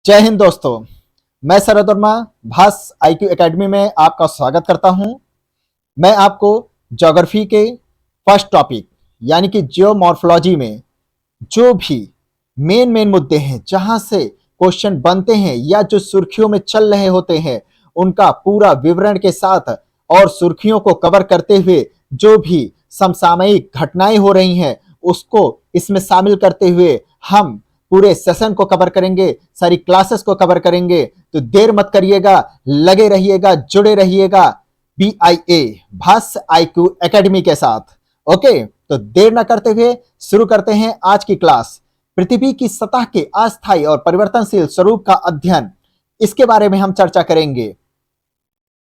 जय हिंद दोस्तों। मैं शरद वर्मा भास आईक्यू एकेडमी में आपका स्वागत करता हूं। मैं आपको ज्योग्राफी के फर्स्ट टॉपिक यानी कि जियोमॉर्फोलॉजी में जो भी मेन मुद्दे हैं, जहां से क्वेश्चन बनते हैं या जो सुर्खियों में चल रहे होते हैं, उनका पूरा विवरण के साथ और सुर्खियों को कवर करते हुए जो भी समसामयिक घटनाएं हो रही हैं उसको इसमें शामिल करते हुए हम पूरे सेशन को कवर करेंगे, सारी क्लासेस को कवर करेंगे। तो देर मत करिएगा, लगे रहिएगा, जुड़े रहिएगा BIA भास IQ एकेडमी के साथ। ओके, तो देर ना करते हुए शुरू करते हैं आज की क्लास। पृथ्वी की सतह के अस्थायी और परिवर्तनशील स्वरूप का अध्ययन, इसके बारे में हम चर्चा करेंगे।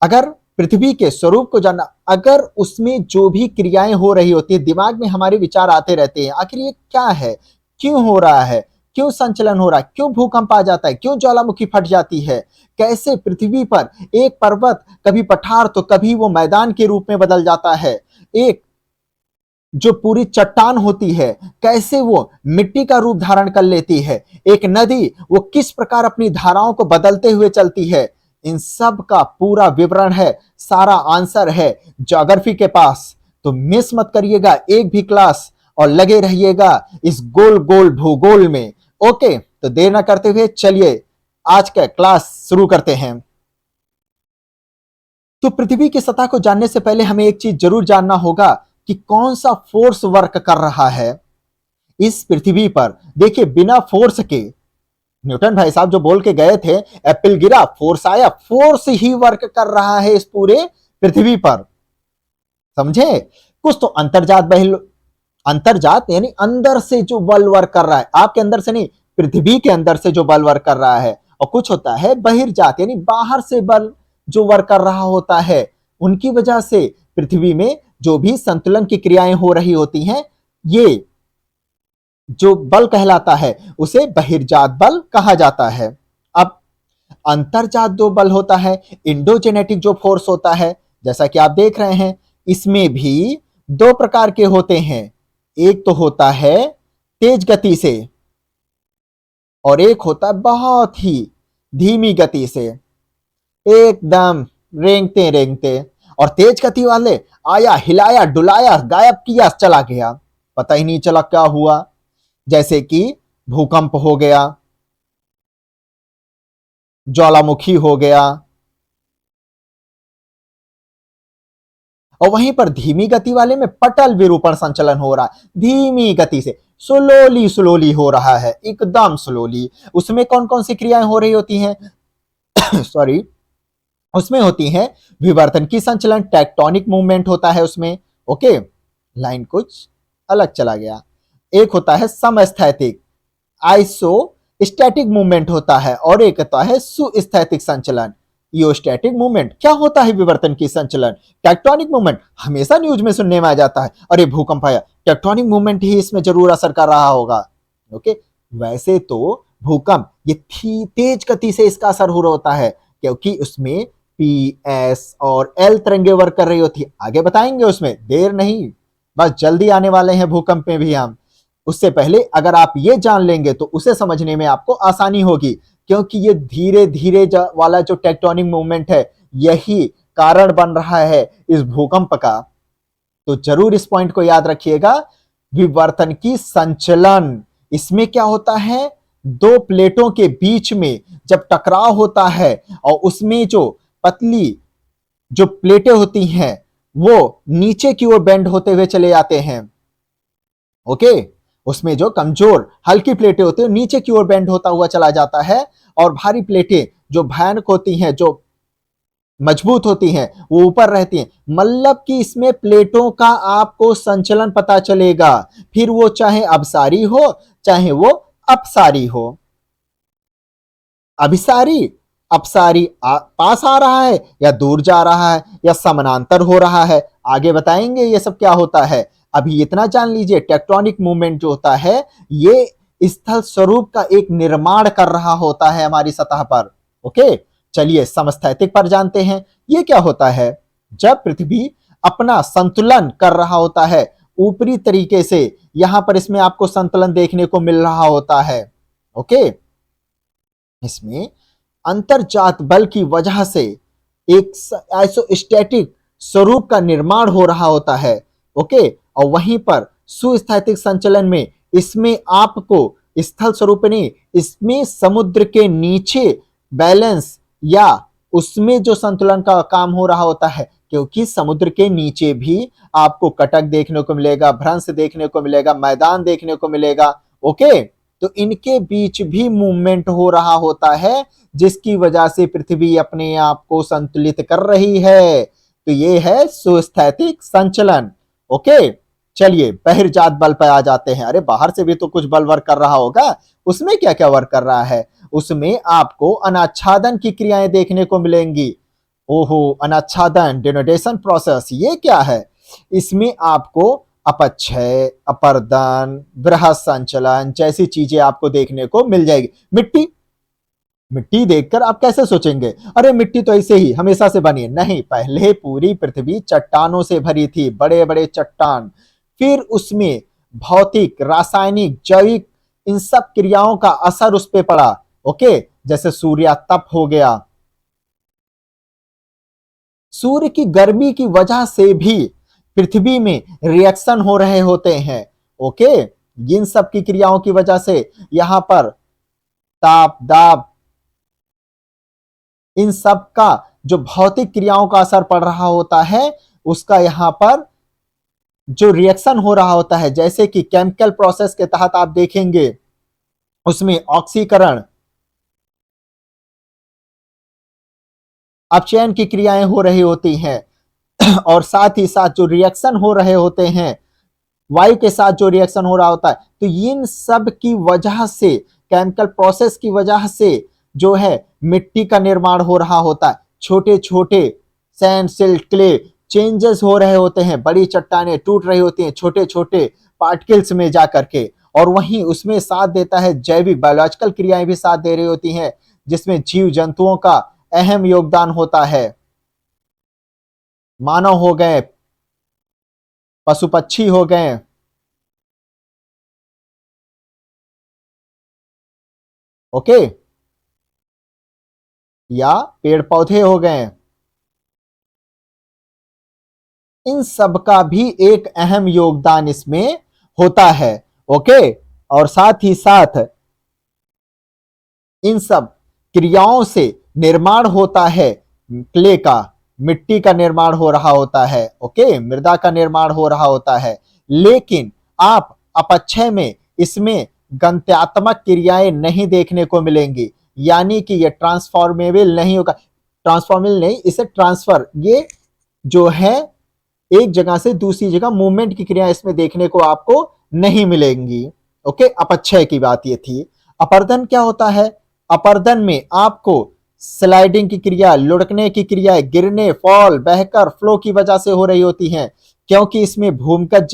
अगर पृथ्वी के स्वरूप को जानना, अगर उसमें जो भी क्रियाएं हो रही होती है, दिमाग में हमारे विचार आते रहते हैं, आखिर ये क्या है, क्यों हो रहा है, क्यों संचलन हो रहा है, क्यों भूकंप आ जाता है, क्यों ज्वालामुखी फट जाती है, कैसे पृथ्वी पर एक पर्वत कभी पठार तो कभी वो मैदान के रूप में बदल जाता है, एक जो पूरी चट्टान होती है कैसे वो मिट्टी का रूप धारण कर लेती है, एक नदी वो किस प्रकार अपनी धाराओं को बदलते हुए चलती है, इन सब का पूरा विवरण है, सारा आंसर है ज्योग्राफी के पास। तो मिस मत करिएगा एक भी क्लास और लगे रहिएगा इस गोल गोल भूगोल में। ओके, तो देर ना करते हुए चलिए आज का क्लास शुरू करते हैं। तो पृथ्वी की सतह को जानने से पहले हमें एक चीज जरूर जानना होगा कि कौन सा फोर्स वर्क कर रहा है इस पृथ्वी पर। देखिए, बिना फोर्स के न्यूटन भाई साहब जो बोल के गए थे, एप्पल गिरा फोर्स आया, फोर्स ही वर्क कर रहा है इस पूरे पृथ्वी पर। समझे? कुछ तो अंतर्जात यानी अंदर से जो बल वर्क कर रहा है, आपके अंदर से नहीं, पृथ्वी के अंदर से जो बल वर्क कर रहा है, और कुछ होता है बहिर्जात यानी बाहर से बल जो वर्क कर रहा होता है। उनकी वजह से पृथ्वी में जो भी संतुलन की क्रियाएं हो रही होती हैं, ये जो बल कहलाता है उसे बहिर्जात बल कहा जाता है। अब अंतर्जात जो बल होता है, इंडोजेनेटिक जो फोर्स होता है, जैसा कि आप देख रहे हैं, इसमें भी दो प्रकार के होते हैं। एक तो होता है तेज गति से और एक होता है बहुत ही धीमी गति से, एकदम रेंगते रेंगते। और तेज गति वाले आया, हिलाया, डुलाया, गायब किया, चला गया, पता ही नहीं चला क्या हुआ। जैसे कि भूकंप हो गया, ज्वालामुखी हो गया। और वहीं पर धीमी गति वाले में पटल विरूपण संचलन हो रहा है, धीमी गति से, स्लोली स्लोली हो रहा है, एकदम स्लोली। उसमें कौन कौन सी क्रियाएं हो रही होती हैं? सॉरी, उसमें होती है विवर्तन की संचलन, टेक्टोनिक मूवमेंट होता है उसमें। ओके, लाइन कुछ अलग चला गया। एक होता है समस्थैतिक आइसो स्टैटिक मूवमेंट होता है, और एक होता है सुस्थैतिक संचलन, इओस्टैटिक मूवमेंट। क्या होता है विवर्तन की संचलन? टेक्टोनिक मूवमेंट हमेशा न्यूज में सुनने में आ जाता है, अरे भूकंप आया, टेक्टोनिक मूवमेंट ही इसमें जरूर असर कर रहा होगा। ओके, वैसे तो भूकंप ये तेज गति से इसका असर हो रहा होता है, क्योंकि उसमें PS और L तरंगे वर्क कर रही होती है। आगे बताएंगे, उसमें देर नहीं, बस जल्दी आने वाले हैं भूकंप में भी हम। उससे पहले अगर आप ये जान लेंगे तो उसे समझने में आपको आसानी होगी, क्योंकि ये धीरे धीरे वाला जो टेक्टोनिक मूवमेंट है, यही कारण बन रहा है इस भूकंप का। तो जरूर इस पॉइंट को याद रखिएगा, विवर्तन की संचलन। इसमें क्या होता है, दो प्लेटों के बीच में जब टकराव होता है और उसमें जो पतली जो प्लेटें होती हैं वो नीचे की ओर बेंड होते हुए चले जाते हैं। ओके, उसमें जो कमजोर हल्की प्लेटें होती है नीचे की ओर बेंड होता हुआ चला जाता है, और भारी प्लेटें जो भयानक होती हैं, जो मजबूत होती हैं, वो ऊपर रहती हैं। मतलब कि इसमें प्लेटों का आपको संचलन पता चलेगा, फिर वो चाहे अभिसारी हो चाहे वो अपसारी हो। अभिसारी अपसारी पास आ रहा है या दूर जा रहा है या समानांतर हो रहा है, आगे बताएंगे ये सब क्या होता है। अभी इतना जान लीजिए, टेक्टोनिक मूवमेंट जो होता है ये स्थल स्वरूप का एक निर्माण कर रहा होता है हमारी सतह पर। ओके, चलिए समस्थैतिक पर जानते हैं, ये क्या होता है। जब पृथ्वी अपना संतुलन कर रहा होता है ऊपरी तरीके से, यहां पर इसमें आपको संतुलन देखने को मिल रहा होता है। ओके, इसमें अंतर्जात बल की वजह से एक आइसोस्टैटिक स्वरूप का निर्माण हो रहा होता है। ओके, और वहीं पर सुस्थैतिक संचलन में इसमें आपको स्थल स्वरूप नहीं, इसमें समुद्र के नीचे बैलेंस या उसमें जो संतुलन का काम हो रहा होता है, क्योंकि समुद्र के नीचे भी आपको कटक देखने को मिलेगा, भ्रंश देखने को मिलेगा, मैदान देखने को मिलेगा। ओके, तो इनके बीच भी मूवमेंट हो रहा होता है, जिसकी वजह से पृथ्वी अपने आप को संतुलित कर रही है। तो ये है सुस्थैतिक संचलन। ओके, चलिए बहिर्जात बल पर आ जाते हैं। अरे बाहर से भी तो कुछ बल वर्क कर रहा होगा, उसमें क्या क्या वर्क कर रहा है? उसमें आपको अनाच्छादन की क्रियाएं देखने को मिलेंगी। ओहो, अनाच्छादन, डिनोडेशन प्रोसेस, ये क्या है? इसमें आपको अपक्षय, अपर्दन, बृहत संचलन जैसी चीजें आपको देखने को मिल जाएगी। मिट्टी, मिट्टी देखकर आप कैसे सोचेंगे अरे मिट्टी तो ऐसे ही हमेशा से बनी है? नहीं, पहले पूरी पृथ्वी चट्टानों से भरी थी, बड़े बड़े चट्टान। फिर उसमें भौतिक, रासायनिक, जैविक इन सब क्रियाओं का असर उस पर पड़ा। ओके, जैसे सूर्यातप हो गया, सूर्य की गर्मी की वजह से भी पृथ्वी में रिएक्शन हो रहे होते हैं। ओके, इन सब की क्रियाओं की वजह से यहां पर ताप, दाब, इन सब का जो भौतिक क्रियाओं का असर पड़ रहा होता है, उसका यहां पर जो रिएक्शन हो रहा होता है, जैसे कि केमिकल प्रोसेस के तहत आप देखेंगे उसमें ऑक्सीकरण, अपचयन की क्रियाएं हो रही होती हैं, और साथ ही साथ जो रिएक्शन हो रहे होते हैं, वायु के साथ जो रिएक्शन हो रहा होता है, तो इन सब की वजह से, केमिकल प्रोसेस की वजह से जो है मिट्टी का निर्माण हो रहा होता है। छोटे छोटे सैंड, सिल्ट, क्ले चेंजेस हो रहे होते हैं, बड़ी चट्टानें टूट रही होती हैं छोटे छोटे पार्टिकल्स में जाकर के, और वहीं उसमें साथ देता है जैविक, बायोलॉजिकल क्रियाएं भी साथ दे रही होती हैं, जिसमें जीव जंतुओं का अहम योगदान होता है। मानव हो गए, पशु पक्षी हो गए, ओके, या पेड़ पौधे हो गए, इन सब का भी एक अहम योगदान इसमें होता है। ओके, और साथ ही साथ इन सब क्रियाओं से निर्माण होता है क्ले का, मिट्टी का निर्माण हो रहा होता है। ओके, मृदा का निर्माण हो रहा होता है। लेकिन आप अपक्षय में इसमें गंत्यात्मक क्रियाएं नहीं देखने को मिलेंगी, यानी कि ये ट्रांसफॉर्मेबल नहीं होगा। ट्रांसफॉर्मेबल नहीं, इसे ट्रांसफर, ये जो है एक जगह से दूसरी जगह मूवमेंट की क्रिया इसमें देखने को आपको नहीं मिलेंगी। ओके, अपक्षय की बात ये थी। अपर्दन क्या होता है? अपर्दन में आपको स्लाइडिंग की क्रिया, लुढ़कने की क्रिया, गिरने, फॉल, बहकर, फ्लो की वजह से हो रही होती हैं, क्योंकि इसमें भूमिगत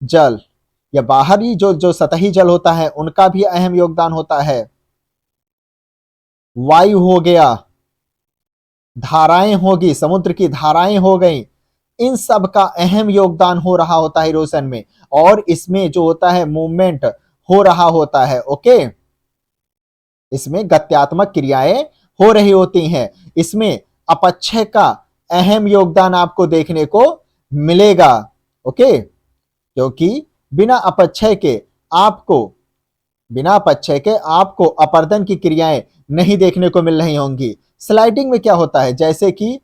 जल या बाहरी जो जो सतही जल होता है उनका भी अहम योगदान होता है। वायु हो गया, धाराएं होगी, समुद्र की धाराएं हो गई, इन सब का अहम योगदान हो रहा होता है इरोशन में, और इसमें जो होता है मूवमेंट हो रहा होता है। ओके, इसमें गत्यात्मक क्रियाएं हो रही होती हैं। इसमें अपक्षय का अहम योगदान आपको देखने को मिलेगा। ओके, क्योंकि बिना अपक्षय के आपको अपर्दन की क्रियाएं नहीं देखने को मिल रही होंगी। स्लाइडिंग में क्या होता है? जैसे कि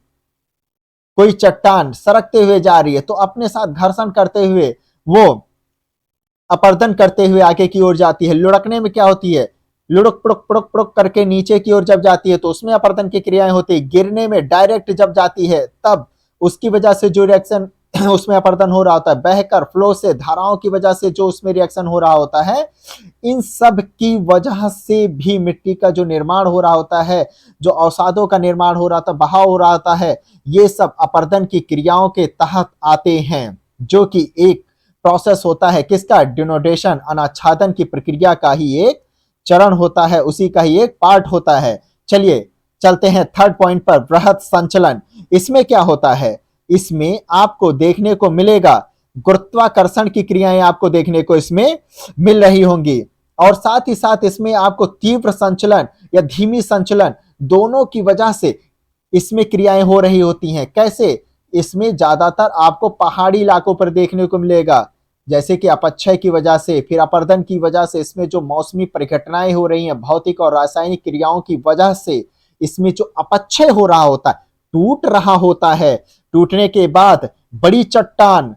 कोई चट्टान सरकते हुए जा रही है, तो अपने साथ घर्षण करते हुए वो अपर्दन करते हुए आगे की ओर जाती है। लुढ़कने में क्या होती है? लुढ़क पुड़क पुड़क पुड़क करके नीचे की ओर जब जाती है तो उसमें अपर्दन की क्रियाएं होती है। गिरने में डायरेक्ट जब जाती है तब उसकी वजह से जो रिएक्शन उसमें अपर्दन हो रहा होता है, बहकर, फ्लो से, धाराओं की वजह से जो उसमें रिएक्शन हो रहा होता है, इन सब की वजह से भी मिट्टी का जो निर्माण हो रहा होता है, जो अवसादों का निर्माण हो रहा था, बहाव हो रहा होता है, ये सब अपर्दन की क्रियाओं के तहत आते हैं, जो कि एक प्रोसेस होता है किसका? डिनोडेशन, अनाच्छादन की प्रक्रिया का ही एक चरण होता है, उसी का ही एक पार्ट होता है। चलिए चलते हैं थर्ड पॉइंट पर, बृहत संचलन। इसमें क्या होता है? इसमें आपको देखने को मिलेगा गुरुत्वाकर्षण की क्रियाएं आपको देखने को इसमें मिल रही होंगी, और साथ ही साथ इसमें आपको तीव्र संचलन या धीमी संचलन दोनों की वजह से इसमें क्रियाएं हो रही होती हैं। कैसे? इसमें ज्यादातर आपको पहाड़ी इलाकों पर देखने को मिलेगा, जैसे कि अपक्षय की वजह से, फिर अपर्दन की वजह से, इसमें जो मौसमी परिघटनाएं हो रही हैं भौतिक और रासायनिक क्रियाओं की वजह से इसमें जो अपक्षय हो रहा होता है, टूट रहा होता है, टूटने के बाद बड़ी चट्टान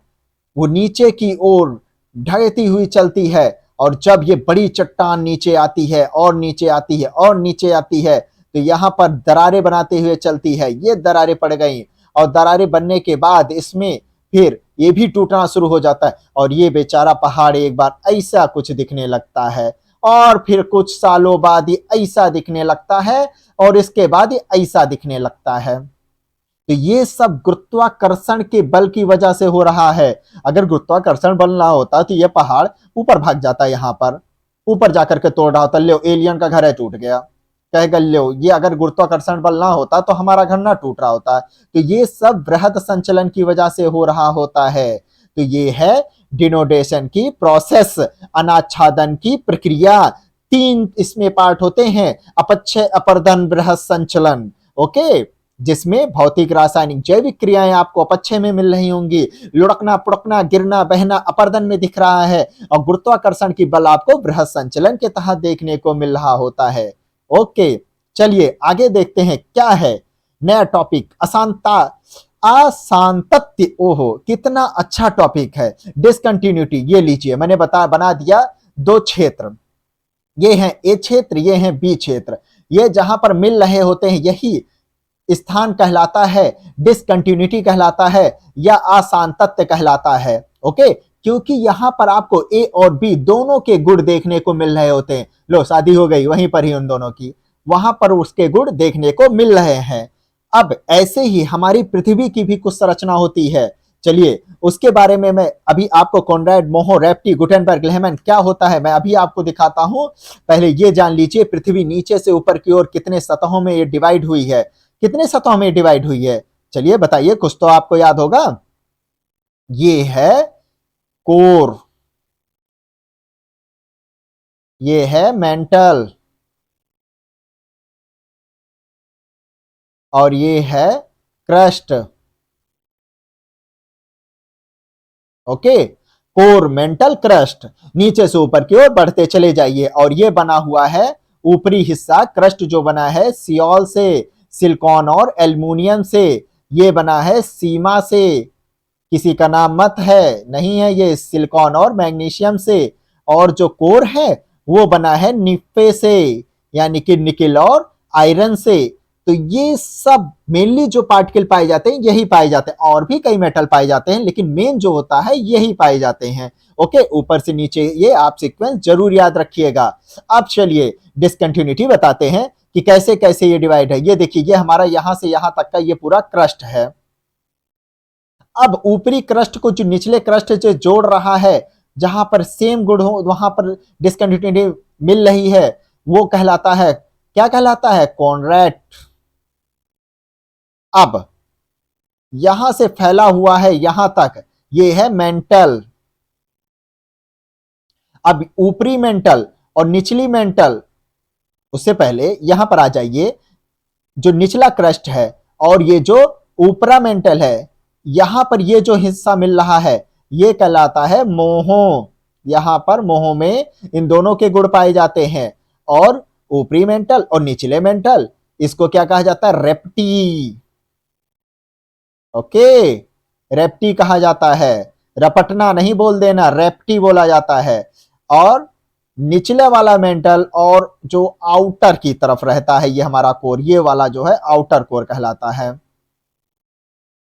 वो नीचे की ओर ढहती हुई चलती है, और जब ये बड़ी चट्टान नीचे आती है और नीचे आती है और नीचे आती है तो यहां पर दरारें बनाते हुए चलती है। ये दरारें पड़ गई और दरारें बनने के बाद इसमें फिर ये भी टूटना शुरू हो जाता है और ये बेचारा पहाड़ एक बार ऐसा कुछ दिखने लगता है और फिर कुछ सालों बाद ये ऐसा दिखने लगता है और इसके बाद ये ऐसा दिखने लगता है। तो ये सब गुरुत्वाकर्षण के बल की वजह से हो रहा है। अगर गुरुत्वाकर्षण बल ना होता तो ये पहाड़ ऊपर भाग जाता, यहां पर ऊपर जाकर के तोड़ रहा होता, लो एलियन का घर है टूट गया, कह गल लो, ये अगर गुरुत्वाकर्षण बल ना होता तो हमारा घर ना टूट रहा होता। तो ये सब वृहद संचलन की वजह से हो रहा होता है। तो ये है डिनोडेशन की प्रोसेस, अनाच्छादन की प्रक्रिया। 3 इसमें पार्ट होते हैं, अपक्षय, अपर्दन, वृहद संचलन। ओके, जिसमें भौतिक, रासायनिक, जैविक क्रियाएं आपको अपक्षय में मिल रही होंगी, लुढ़कना, पुढ़कना, गिरना, बहना अपर्दन में दिख रहा है, और गुरुत्वाकर्षण की बल आपको वृहद संचलन के तहत देखने को मिल रहा होता है। ओके, चलिए आगे देखते हैं क्या है नया टॉपिक, अशांता, अशांतत्य। ओहो, कितना अच्छा टॉपिक है। डिसकंटिन्यूटी, ये लीजिए मैंने बना दिया 2 क्षेत्र, ये है ए क्षेत्र, ये है बी क्षेत्र। ये जहां पर मिल रहे होते हैं यही स्थान कहलाता है डिसकंटिन्यूटी कहलाता है या अशांतत्य कहलाता है। ओके, क्योंकि यहां पर आपको ए और बी दोनों के गुण देखने को मिल रहे होते हैं। लो, शादी हो गई वहीं पर ही उन दोनों की, वहां पर उसके गुण देखने को मिल रहे हैं। अब ऐसे ही हमारी पृथ्वी की भी कुछ संरचना होती है। चलिए उसके बारे में मैं अभी आपको, कॉनराड, मोहो, रेप्टी, गुटेनबर्ग, लेहमैन क्या होता है मैं अभी आपको दिखाता हूं। पहले ये जान लीजिए पृथ्वी नीचे से ऊपर की ओर कितने सतहों में ये डिवाइड हुई है, कितने सतहों में डिवाइड हुई है। चलिए बताइए, कुछ तो आपको याद होगा। ये है कोर, ये है मेंटल, और ये है crust. Okay, core, mental, crust, नीचे से ऊपर की ओर बढ़ते चले जाइए। और ये बना हुआ है ऊपरी हिस्सा, क्रस्ट जो बना है सियोल से, सिलिकॉन और एल्युमिनियम से, ये बना है सीमा से, किसी का नाम मत है, नहीं है, ये सिलिकॉन और मैग्नीशियम से। और जो कोर है वो बना है निफ्फे से, यानी कि निकेल और आयरन से। तो ये सब मेनली जो पार्टिकल पाए जाते हैं यही पाए जाते हैं, और भी कई मेटल पाए जाते हैं लेकिन मेन जो होता है यही पाए जाते हैं। ओके, ऊपर से नीचे ये आप सीक्वेंस जरूर याद रखिएगा। अब चलिए डिसकंटिन्यूटी बताते हैं कि कैसे कैसे ये डिवाइड है। ये देखिए, ये हमारा यहां से यहां तक का ये पूरा क्रस्ट है। अब ऊपरी क्रस्ट को जो निचले क्रस्ट से जोड़ रहा है, जहां पर सेम गुण हो वहां पर डिसकंटिन्यूटी मिल रही है, वो कहलाता है, क्या कहलाता है, कॉनरैड। अब यहां से फैला हुआ है यहां तक, ये है मेंटल। अब ऊपरी मेंटल और निचली मेंटल, उससे पहले यहां पर आ जाइए, जो निचला क्रस्ट है और ये जो ऊपरा मेंटल है, यहां पर ये जो हिस्सा मिल रहा है ये कहलाता है मोहो। यहां पर मोहो में इन दोनों के गुण पाए जाते हैं। और ऊपरी मेंटल और निचले मेंटल, इसको क्या कहा जाता है, रेप्टी। ओके, रेप्टी कहा जाता है, रपटना नहीं बोल देना, रेप्टी बोला जाता है। और निचले वाला मेंटल और जो आउटर की तरफ रहता है ये हमारा कोर, ये वाला जो है आउटर कोर कहलाता है।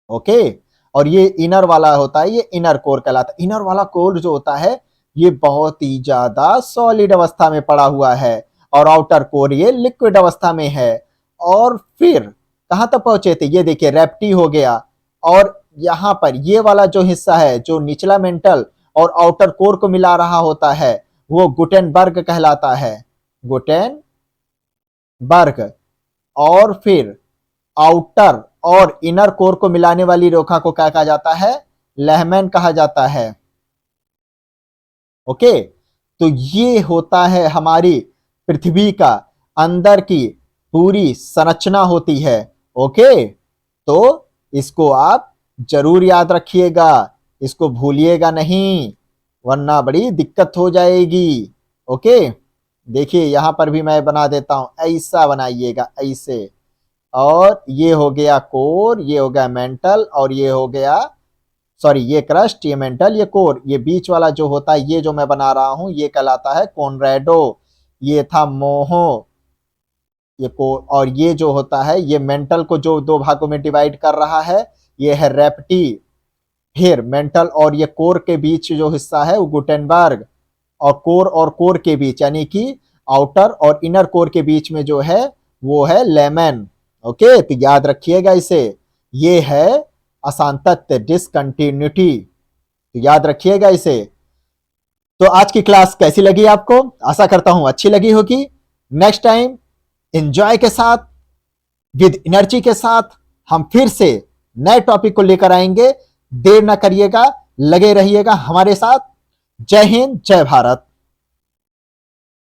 ओके, और ये इनर वाला होता है, ये इनर कोर कहलाता है। इनर वाला कोर जो होता है ये बहुत ही ज्यादा सॉलिड अवस्था में पड़ा हुआ है, और आउटर कोर ये लिक्विड अवस्था में है। और फिर कहां तक पहुंचे थे, ये देखिए रेप्टी हो गया। और यहां पर ये वाला जो हिस्सा है जो निचला मेंटल और आउटर कोर को मिला रहा होता है वो गुटेनबर्ग कहलाता है, गुटेनबर्ग। और फिर आउटर और इनर कोर को मिलाने वाली रेखा को क्या कहा जाता है, लेहमैन कहा जाता है। ओके, तो ये होता है हमारी पृथ्वी का अंदर की पूरी संरचना होती है। ओके, तो इसको आप जरूर याद रखिएगा, इसको भूलिएगा नहीं, वरना बड़ी दिक्कत हो जाएगी। ओके, देखिए यहां पर भी मैं बना देता हूं, ऐसा बनाइएगा ऐसे, और ये हो गया कोर, ये हो गया मेंटल, और ये हो गया, सॉरी ये क्रस्ट, ये मेंटल, ये कोर, ये बीच वाला जो होता है, ये जो मैं बना रहा हूं ये कहलाता है कॉनरेडो, ये था मोहो, ये कोर, और ये जो होता है ये मेंटल को जो दो भागों में डिवाइड कर रहा है ये है रेप्टी। फिर मेंटल और ये कोर के बीच जो हिस्सा है वो गुटेनबर्ग, और कोर के बीच यानी कि आउटर और इनर कोर के बीच में जो है वो है लेमन। ओके, तो याद रखिएगा इसे, ये है असांतत्य, डिसकंटिन्यूटी, तो याद रखिएगा इसे। तो आज की क्लास कैसी लगी आपको? आशा करता हूं अच्छी लगी होगी। नेक्स्ट टाइम एंजॉय के साथ, विद एनर्जी के साथ हम फिर से नए टॉपिक को लेकर आएंगे। देर ना करिएगा, लगे रहिएगा हमारे साथ। जय हिंद, जय भारत।